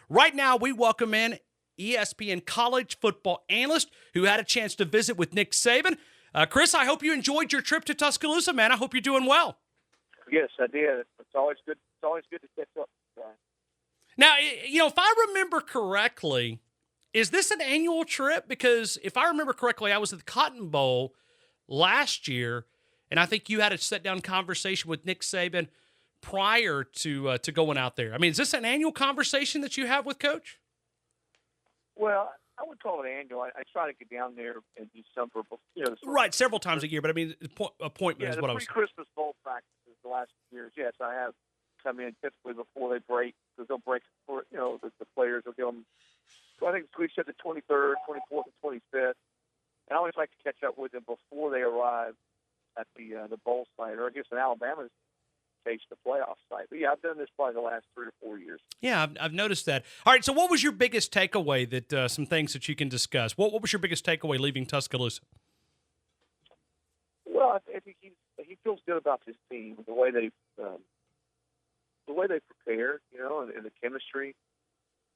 Right now, we welcome in ESPN college football analyst who had a chance to visit with Nick Saban. Chris, I hope you enjoyed your trip to Tuscaloosa, man. I hope you're doing well. Yes, I did. It's always good. It's always good to catch up. Now, if I remember correctly, is this an annual trip? Because if I remember correctly, I was at the Cotton Bowl last year, and I think you had a sit-down conversation with Nick Saban prior to going out there. I mean, is this an annual conversation that you have with Coach? Well, I would call it annual. I try to get down there in December. Right, several times a year, but I mean, appointment is what I was saying. Pre-Christmas bowl practices the last few years. Yes, I have come in typically before they break, because they'll break for the players will give them. So I think we said the 23rd, 24th, and 25th. And I always like to catch up with them before they arrive at the bowl site, or I guess in Alabama's case, the playoff site. But yeah, I've done this probably the last 3 or 4 years. Yeah, I've noticed that. All right, so what was your biggest takeaway? That some things that you can discuss. What was your biggest takeaway leaving Tuscaloosa? Well, I think he feels good about this team, the way they prepare, and the chemistry,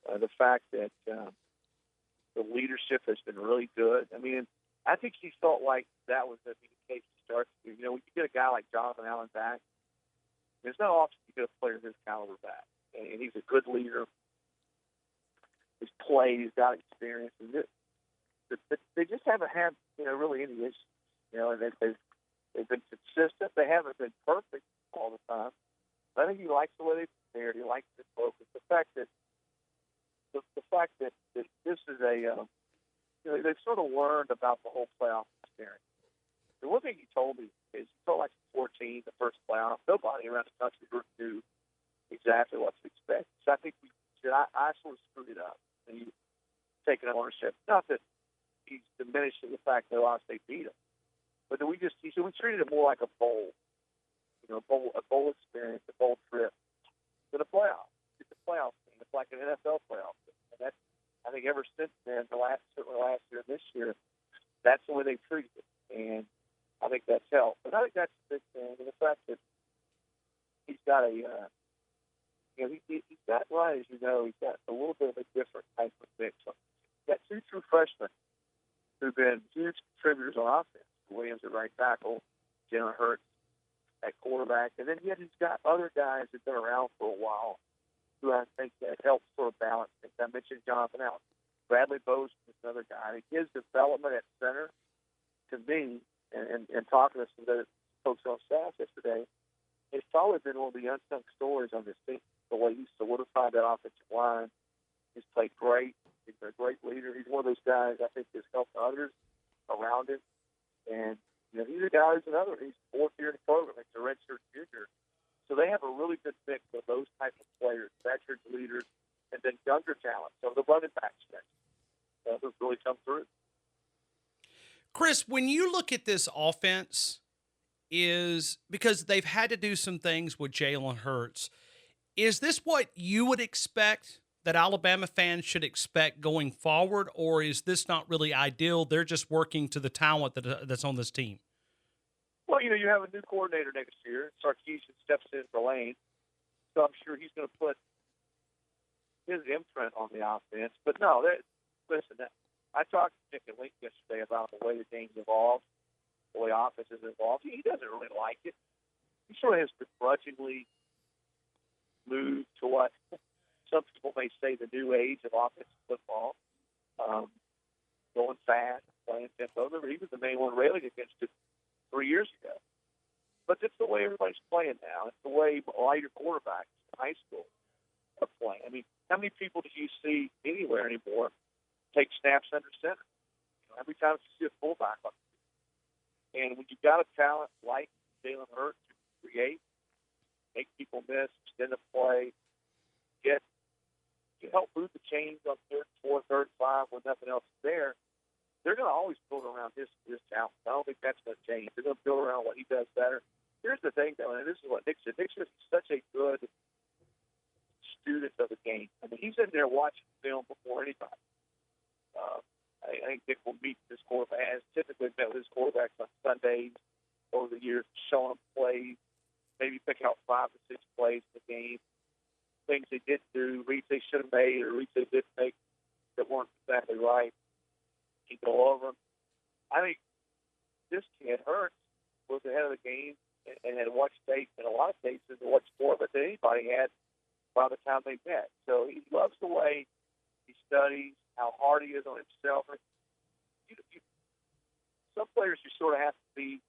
the fact that the leadership has been really good. I mean, I think he felt like that was going to be the case to start. When you get a guy like Jonathan Allen back, there's not often you get a player of his caliber back, and he's a good leader. He's played, he's got experience, and they just haven't had really any issues. They've been consistent. They haven't been perfect all the time. But I think he likes the way they prepared. He likes the focus. The fact that this is they've sort of learned about the whole playoff experience. The one thing he told me is he felt like 14, the first playoff. Nobody around the country knew exactly what to expect. So I think I sort of screwed it up, and he's taking ownership. Not that he's diminishing the fact that Ohio State beat him, but we treated it more like a bowl, a bowl experience, a bowl trip than a playoff. It's a playoff team. It's like an NFL playoff team. And that's, I think, ever since then, certainly last year and this year, that's the way they've treated it. And I think that's helped. But I think that's the big thing. And the fact that he's got he's got, right, as you know, he's got a little bit of a different type of mix. He's got 2 true freshmen who've been huge contributors on offense. Williams at right tackle, Jalen Hurts at quarterback. And then yet he's got other guys that have been around for a while who I think that helps sort of balance things. I mentioned Jonathan Allen. Bradley Bozeman is another guy. His development at center, to me, and talking to some of the folks on staff yesterday, it's probably been one of the unsung stories on this team. The way he's solidified that offensive line. He's played great. He's been a great leader. He's one of those guys I think that's helped others around him. And he's a guy who's he's 4th year in the program. He's a redshirt junior. So they have a really good mix of those types of players, veteran leaders, and then younger talent. So the running backs have really come through. Chris, when you look at this offense, is because they've had to do some things with Jalen Hurts, is this what you would expect that Alabama fans should expect going forward, or is this not really ideal? They're just working to the talent that's on this team. Well, you have a new coordinator next year. Sarkisian steps in for Lane, so I'm sure he's going to put his imprint on the offense. But no, listen, I talked to Nick and Link yesterday about the way the game's evolved, the way offense has evolved. He doesn't really like it. He sort of has begrudgingly moved to what some people may say the new age of offensive football, going fast, playing tempo. Remember, he was the main one railing against it 3 years ago. But it's the way everybody's playing now. It's the way all your quarterbacks in high school are playing. I mean, how many people do you see anywhere anymore take snaps under center? How many times do you see a fullback on the field? And when you've got a talent like Jalen Hurts to create, make people miss, extend the play, help move the chains on 3rd, 4th, 3rd, 5 when nothing else is there, they're going to always build around his talent. I don't think that's going to change. They're going to build around what he does better. Here's the thing, though, and this is what Nick said. Nick said he's such a good student of the game. I mean, he's in there watching film before anybody. I think Nick will meet his quarterback, has typically met with his quarterbacks on Sundays over the years, showing them plays, maybe pick out 5 to 6 plays in the game. things they didn't do, reads they should have made, or reads they didn't make that weren't exactly right. You go over them. I think this kid, Hurts, was ahead of the game and had watched tape, in a lot of cases, watched more of it than anybody had by the time they met. So he loves the way he studies, how hard he is on himself. Some players you sort of have to be,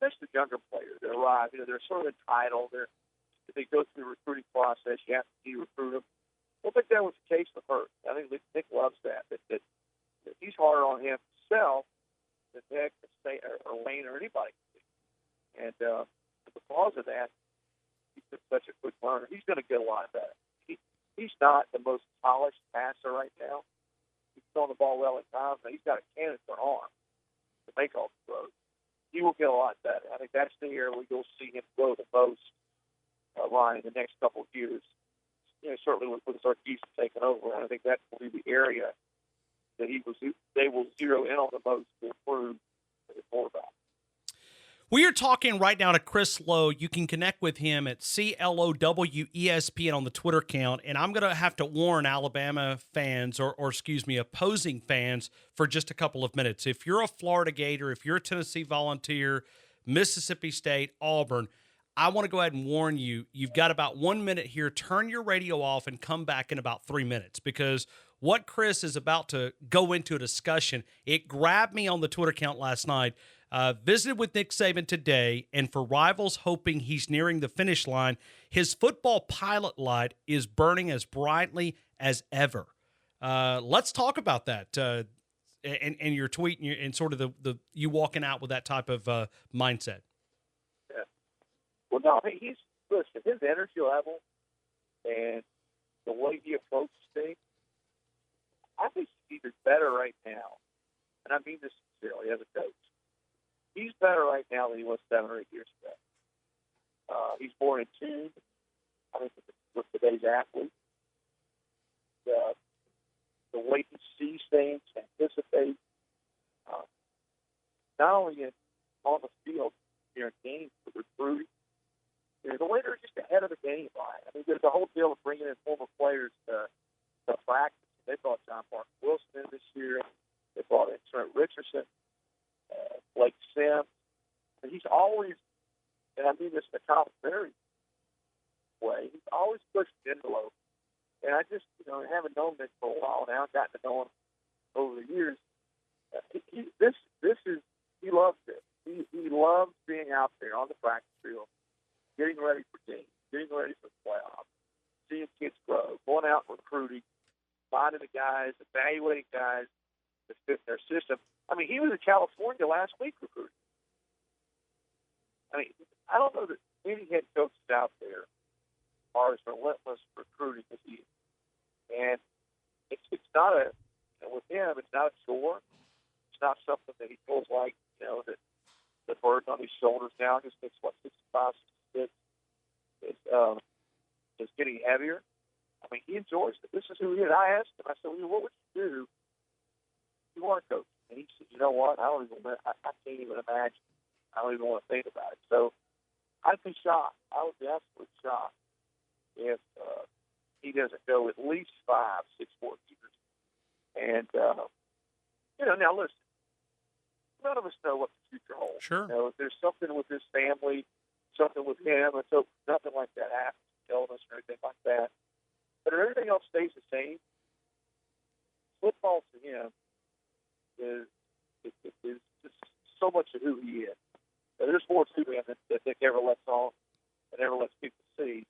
especially younger players that arrive, they're sort of entitled. If they go through the recruiting process, you have to recruit them. I don't think that was the case with Hurts. I think Nick loves that he's harder on himself than Nick or Lane or anybody can be. And because of that, he's been such a quick learner. He's going to get a lot better. He's not the most polished passer right now. He's throwing the ball well at times, but he's got a cannon for an arm to make all the throws. He will get a lot better. I think that's the area where you'll see him grow the most, Ryan, in the next couple of years. Certainly with Sarkisian taking over, and I think that will be the area that they will zero in on the most to improve the quarterback. We are talking right now to Chris Lowe. You can connect with him at CLOW-ESPN on the Twitter account, and I'm going to have to warn Alabama fans or opposing fans for just a couple of minutes. If you're a Florida Gator, if you're a Tennessee Volunteer, Mississippi State, Auburn, I want to go ahead and warn you, you've got about 1 minute here. Turn your radio off and come back in about 3 minutes, because what Chris is about to go into a discussion, it grabbed me on the Twitter account last night. Visited with Nick Saban today, and for rivals hoping he's nearing the finish line, his football pilot light is burning as brightly as ever. Let's talk about that and your tweet and sort of the you walking out with that type of mindset. Yeah. Well, no, listen, his energy level and the way he approaches things, I think he's even better right now, and I mean this sincerely as a coach. He's better right now than he was 7 or 8 years ago. He's more in tune, I think, with today's athlete. The way he sees things, anticipates, not only on the field, in games, but recruiting. The way they're just ahead of the game line. I mean, there's the whole deal of bringing in former players to practice. They brought John Mark Wilson in this year. They brought in Trent Richardson. Blake Sims, and he's always, and I mean this in a complimentary way, he's always pushed the envelope. And I just, haven't known Nick for a while now, gotten to know him over the years. He loves this. He loves being out there on the practice field, getting ready for games, getting ready for the playoffs, seeing kids grow, going out recruiting, finding the guys, evaluating guys that fit their system. I mean, he was in California last week recruiting. I mean, I don't know that any head coaches out there are as relentless recruiting as he is. And it's not with him, it's not a chore. It's not something that he feels like, that the burden on his shoulders now just makes 65, 66 is getting heavier. I mean, he enjoys it. This is who he is. I asked him, I said, well, what would you do if you want to coach? And he said, you know what? I can't even imagine. I don't even want to think about it. So I'd be shocked. I would be absolutely shocked if he doesn't go at least 5, 6 more years. And, now listen, none of us know what the future holds. Sure. If there's something with his family, something with him, and so nothing like that happens, illness or anything like that. But if everything else stays the same, football to him is just so much of who he is. There's more to him that Nick ever lets on and ever lets people see.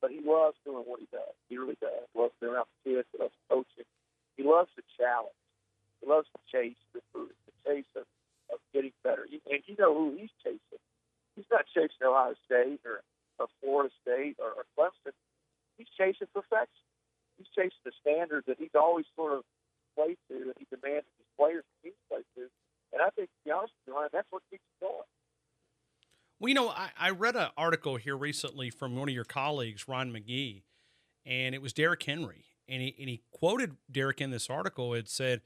But he loves doing what he does. He really does. He loves being around the kids. He loves coaching. He loves the challenge. He loves the chase, the chase of getting better. And you know who he's chasing. He's not chasing Ohio State or Florida State or Clemson. He's chasing perfection. He's chasing the standard that he's always sort of played to, and he demands his players and teams play to. And I think, to be honest with you, Ryan, that's what keeps him going. Well, I read an article here recently from one of your colleagues, Ron McGee, and it was Derrick Henry. And he quoted Derrick in this article. It said,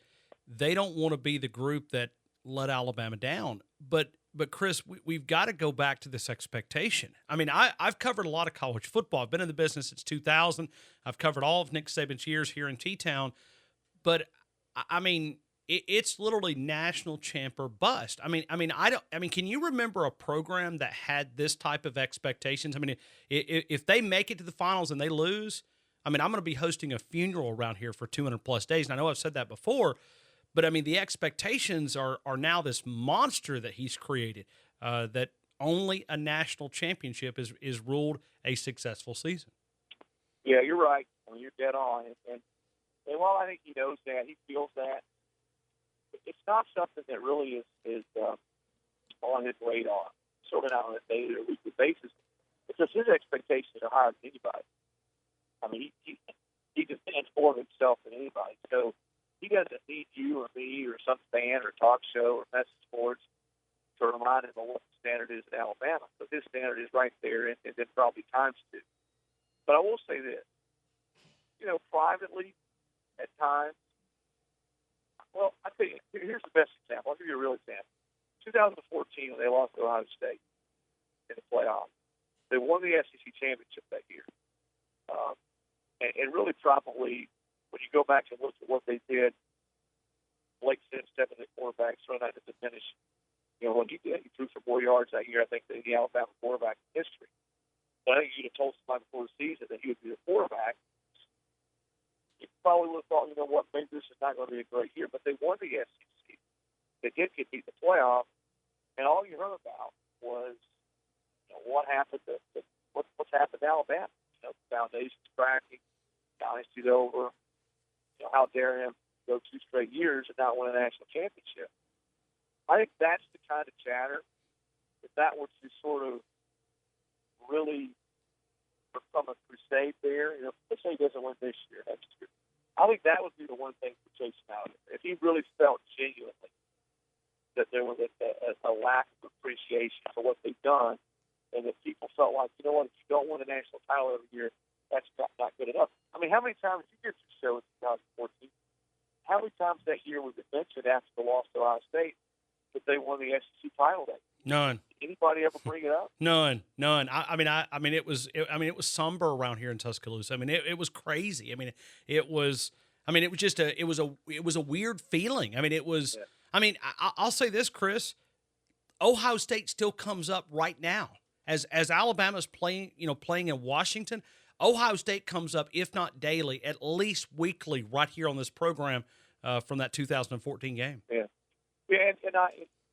they don't want to be the group that let Alabama down. But But Chris, we've got to go back to this expectation. I mean, I've covered a lot of college football. I've been in the business since 2000. I've covered all of Nick Saban's years here in T-Town. But I mean, it's literally national champ or bust. Can you remember a program that had this type of expectations? I mean, if they make it to the finals and they lose, I mean, I'm going to be hosting a funeral around here for 200 plus days. And I know I've said that before, but I mean, the expectations are now this monster that he's created, that only a national championship is ruled a successful season. Yeah, you're right. I mean, you're dead on. And while I think he knows that, he feels that, it's not something that really is on his radar, sort of not on a daily or weekly basis. It's just his expectations are higher than anybody. I mean, he demands more of himself than anybody. So he doesn't need you or me or some fan or talk show or message boards to remind him of what the standard is in Alabama. But his standard is right there, and then probably times two. But I will say this. Privately, at times, well, I tell you, here's the best example. I'll give you a real example. 2014, when they lost to Ohio State in the playoffs, they won the SEC championship that year. And really, probably, when you go back and look at what they did, Blake Sims stepping the quarterback, throwing out to the finish. What he did, he threw for 4 yards that year. I think the Alabama quarterback in history. But I think you'd have told somebody before the season that he would be the quarterback. You probably would have thought, maybe this is not going to be a great year. But they won the SEC. They did get beat in the playoff, and all you heard about was what happened what's happened to Alabama. The foundation's cracking, dynasty's over. How dare him go 2 straight years and not win a national championship? I think that's the kind of chatter. If that were to sort of really become a crusade there, let's say he doesn't win this year, next year, I think that would be the one thing for Jason out. If he really felt genuinely that there was a lack of appreciation for what they've done, and that people felt like, if you don't win a national title every year, that's not good enough. I mean, how many times you get to show in 2014? How many times that year was it mentioned after the loss to Ohio State that they won the SEC title that year? None. Anybody ever bring it up? None. I mean, it was somber around here in Tuscaloosa. I mean, it was crazy. I mean, it was just it was a weird feeling. I mean, it was. Yeah. I mean, I'll say this, Chris. Ohio State still comes up right now as Alabama's playing in Washington. Ohio State comes up, if not daily, at least weekly, right here on this program from that 2014 game. Yeah, and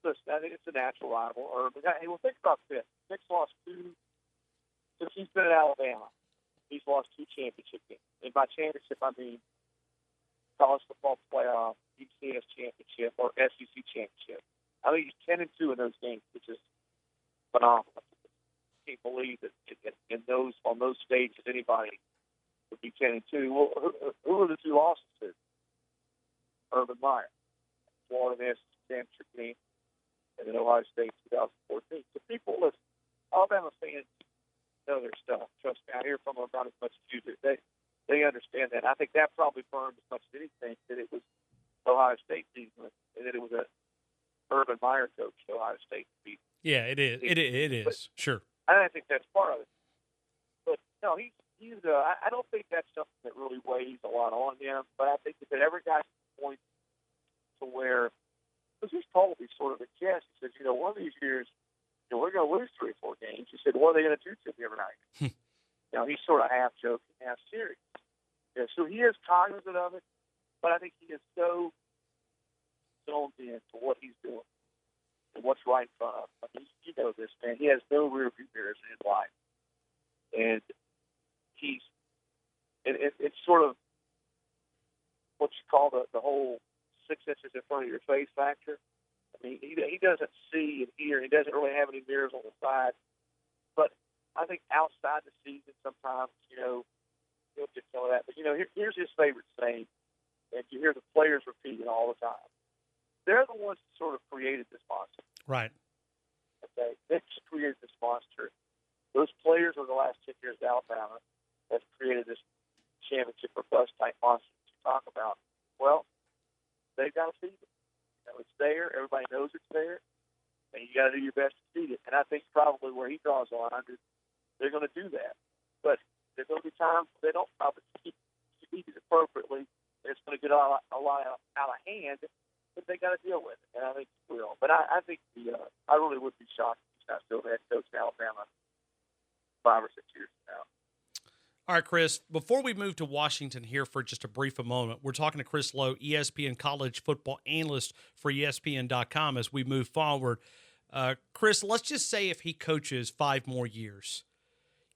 listen, I think it's a natural rival. Hey, well, think about this. Nick's lost 2 since he's been at Alabama. He's lost 2 championship games, and by championship I mean college football playoff, BCS championship, or SEC championship. I think he's 10-2 in those games, which is phenomenal. I can't believe that on those stages anybody would be 10-2. Well, who are the 2 losses to? Urban Meyer, Florida in the SEC championship game, and then Ohio State 2014. So people, listen, Alabama fans know their stuff. Trust me, I hear from them about as much as you do. They understand that. I think that probably burned as much as anything that it was Ohio State season and that it was a Urban Meyer coach to Ohio State to beat. Yeah, it is. It is. But, sure. I think that's part of it. But no, he's. I don't think that's something that really weighs a lot on him. But I think that every guy points to where, because he's told me sort of a guess. He says, one of these years, we're going to lose 3 or 4 games. He said, what are they going to do to me every night? He's sort of half joking, half serious. Yeah, so he is cognizant of it, but I think he is so zoned in to what he's doing and what's right in front of him. I mean, you know this, man. He has no rear view mirrors in his life. And it's sort of what you call the whole 6 inches in front of your face factor. I mean, he doesn't see and hear. He doesn't really have any mirrors on the side. But I think outside the season, sometimes, he'll get some of that. But, here's his favorite saying, and you hear the players repeat it all the time. They're the ones that sort of created this monster. Right. Okay? They created this monster. Those players over the last 10 years at Alabama have created this championship or bust type monster that you talk about. Well, they've got to feed it. It's there. Everybody knows it's there. and you got to do your best to beat it. And I think probably where he draws the line is they're going to do that. But there's going to be times they don't probably keep it appropriately. It's going to get a lot out of hand, but they got to deal with it, and I think he will. But I think I really would be shocked if he's not still the head coach in Alabama 5 or 6 years from now. All right, Chris, before we move to Washington here for just a brief moment, we're talking to Chris Lowe, ESPN college football analyst for ESPN.com as we move forward. Chris, let's just say if he coaches 5 more years,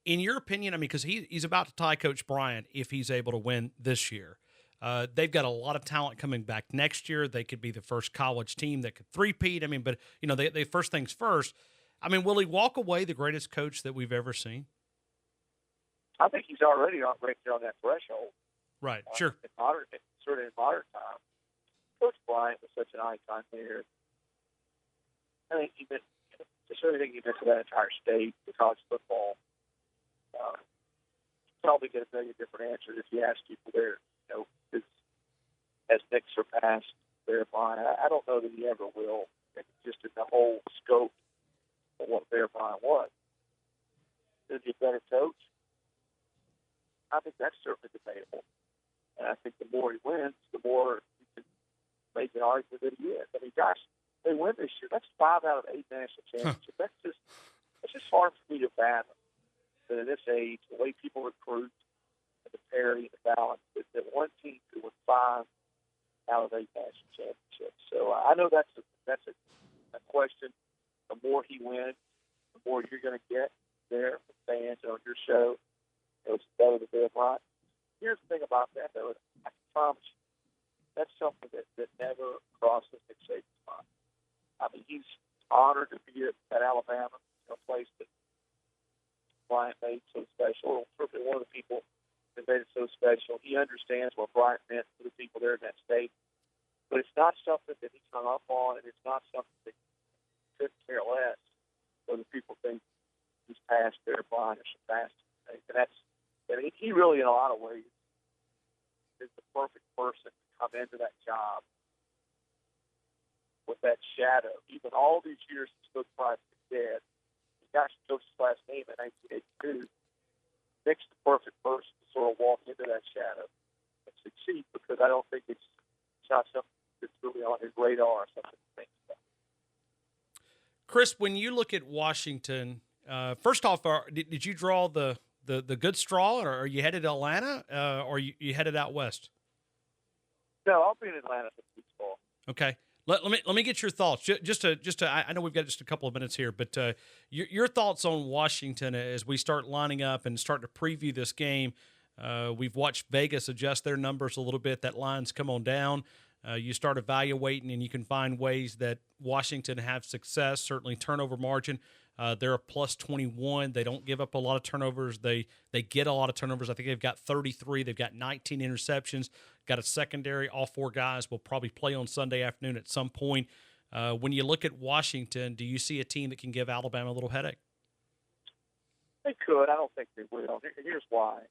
in your opinion, I mean, because he's about to tie Coach Bryant if he's able to win this year. They've got a lot of talent coming back next year. They could be the first college team that could three-peat. I mean, but, they first things first. I mean, will he walk away the greatest coach that we've ever seen? I think he's already right there on that threshold. Right, sure. Certainly in modern time. Coach Bryant was such an icon there. I think he meant to that entire state, the college football. Probably get a million different answers if you ask people there. Has Nick surpassed Bear Bryant? I don't know that he ever will. Just in the whole scope of what Bear Bryant was. Is he a better coach? I think that's certainly debatable. And I think the more he wins, the more you can make an argument that he is. I mean, gosh, they win this year. That's 5 out of 8 national championships. That's just hard for me to fathom. That in this age, the way people recruit, and the parity, and the balance, that one team could win 5 out of 8 national championships. So I know that's a question. The more he wins, the more you're going to get there from fans on your show. It's better than Bear Bryant. Here's the thing about that, though. I can promise you, that's something that never crosses Nick Saban's mind. I mean, he's honored to be at Alabama, a place that Bryant made so special. Certainly one of the people that made it so special. He understands what Bryant meant to the people there in that state. But it's not something that he's hung up on, and it's not something that he couldn't care less whether people think he's passed Bear Bryant or surpassed him. And he really, in a lot of ways, is the perfect person to come into that job with that shadow. Even all these years since Coach Bryant's been dead, he got to coach his last name in 1982. Nick's the perfect person to sort of walk into that shadow and succeed, because I don't think it's not something that's really on his radar or something to think about. Chris, when you look at Washington, first off, did you draw the good straw, or are you headed to Atlanta, or you headed out west? No, I'll be in Atlanta this week. Okay. Let me get your thoughts. Just to I know we've got just a couple of minutes here, but your thoughts on Washington as we start lining up and start to preview this game. We've watched Vegas adjust their numbers a little bit. That line's come on down. You start evaluating, and you can find ways that Washington have success. Certainly turnover margin. They're a plus 21. They don't give up a lot of turnovers. They get a lot of turnovers. I think they've got 33. They've got 19 interceptions. Got a secondary. All 4 guys will probably play on Sunday afternoon at some point. When you look at Washington, do you see a team that can give Alabama a little headache? They could. I don't think they will. Here's why.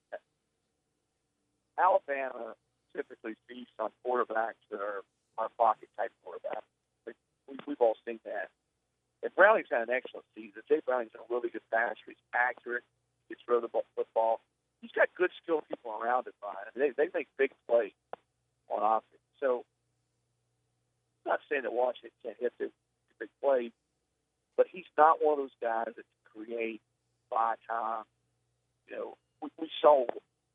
Alabama typically feasts on quarterbacks that are pocket-type quarterbacks. We've all seen that. And Browning's had an excellent season. Jay Browning's a really good passer. He's accurate. He can throw the football. He's got good, skilled people around him, Brian. They make big plays on offense. So I'm not saying that Washington can't hit the big plays, but he's not one of those guys that can create by time. We saw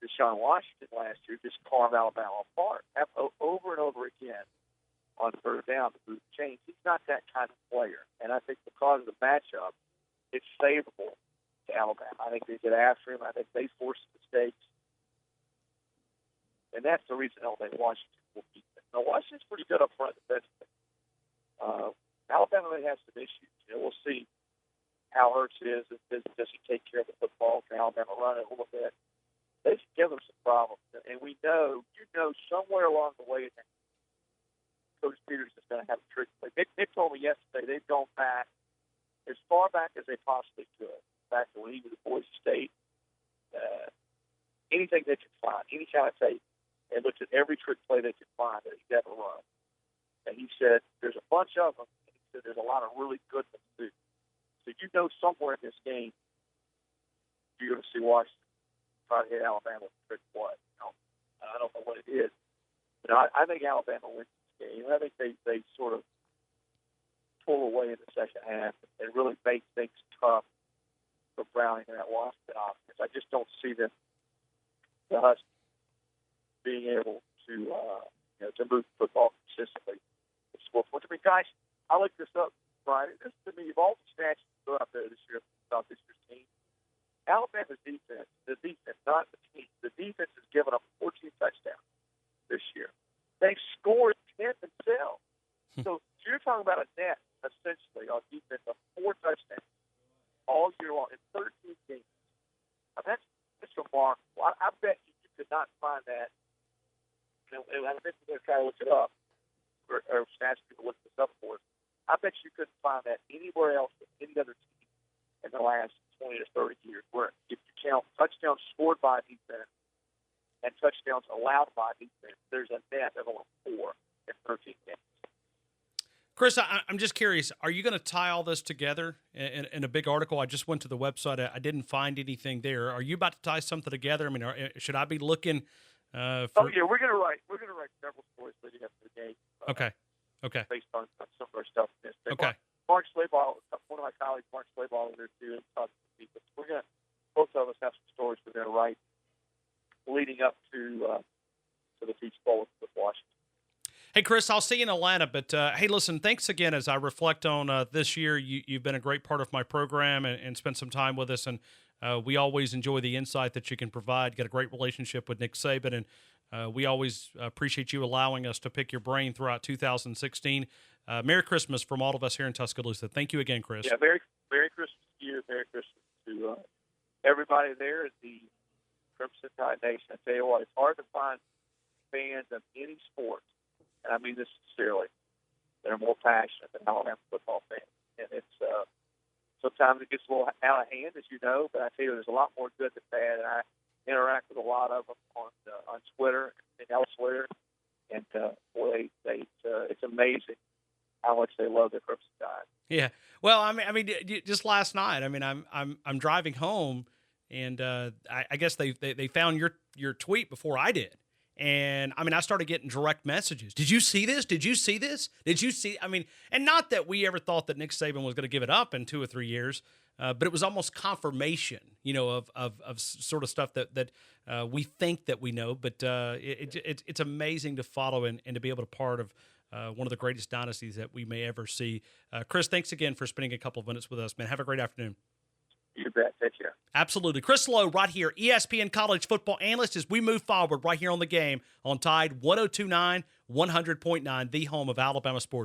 Deshaun Washington last year just carve Alabama apart over and over again on third down to move the chains. He's not that kind of player. And I think because of the matchup, it's favorable to Alabama. I think they get after him. I think they force mistakes. And that's the reason Washington will beat them. Now, Washington's pretty good up front defensively. Alabama may have some issues. We'll see how Hurts is. Does he take care of the football? Can Alabama run it a little bit? They can give them some problems. And we know, somewhere along the way, Coach Peters is going to have a trick play. Nick told me yesterday they've gone back as far back as they possibly could. Back to when he was at Boise State. Anything they could find, any kind of tape, and looked at every trick play they could find that he's ever run. And he said, there's a bunch of them. And he Washington, there's a lot of really good ones too. So you know somewhere in this game, you're going to see Washington try to hit Alabama with a trick play. I don't know what it is. But I think Alabama wins this game. I think they sort of pull away in the second half and really make things tough for Browning and that Washington offense. I just don't see the Huskies being able to move the football consistently. I mean, guys, I looked this up Friday. This to me, of all the stats you put out there this year about this year's team, Alabama's defense, not the team, the defense has given up 14 touchdowns this year. They've scored 10 themselves. So you're talking about a net, essentially, on defense of 4 touchdowns all year long in 13 games. Now, that's remarkable. I bet you could not find that. I bet you're going to try to look it up, or ask people to look this up for us. I bet you couldn't find that anywhere else with any other team in the last 20 to 30 years, where if you count touchdowns scored by defense and touchdowns allowed by defense, there's a net of only 4 in 13 games. Chris, I'm just curious, are you going to tie all this together in a big article? I just went to the website. I didn't find anything there. Are you about to tie something together? I mean, should I be looking for... Oh, yeah, we're going to write several stories leading up to the game. Okay. Based on some of our stuff in this. Okay. Mark Schlabach, one of my colleagues, Mark Schlabach, over there too, and talking to people. Both of us have some stories we're going to write leading up to the Peach Bowl with Washington. Hey, Chris, I'll see you in Atlanta. But, hey, listen, thanks again as I reflect on this year. You've been a great part of my program and spent some time with us. And we always enjoy the insight that you can provide. You got a great relationship with Nick Saban. And we always appreciate you allowing us to pick your brain throughout 2016. Merry Christmas from all of us here in Tuscaloosa. Thank you again, Chris. Yeah, Merry Christmas to you. Merry Christmas to everybody there at the Crimson Tide Nation. I tell you what, it's hard to find fans of any sport, and I mean this sincerely, that are more passionate than Alabama football fans. And it's sometimes it gets a little out of hand, as you know, but I tell you, there's a lot more good than bad. And I interact with a lot of them on Twitter and elsewhere, and boy, it's amazing how much they love the Crimson Tide. Yeah. Well, I mean, just last night. I mean, I'm driving home, and I guess they found your tweet before I did, and I mean, I started getting direct messages. Did you see this? Did you see this? Did you see? I mean, and not that we ever thought that Nick Saban was going to give it up in 2 or 3 years. But it was almost confirmation, of sort of stuff that we think that we know. But it's amazing to follow and to be able to part of one of the greatest dynasties that we may ever see. Chris, thanks again for spending a couple of minutes with us, man. Have a great afternoon. You bet. Take care. Absolutely. Chris Lowe right here, ESPN college football analyst, as we move forward right here on the game on Tide 102.9, 100.9, the home of Alabama sports.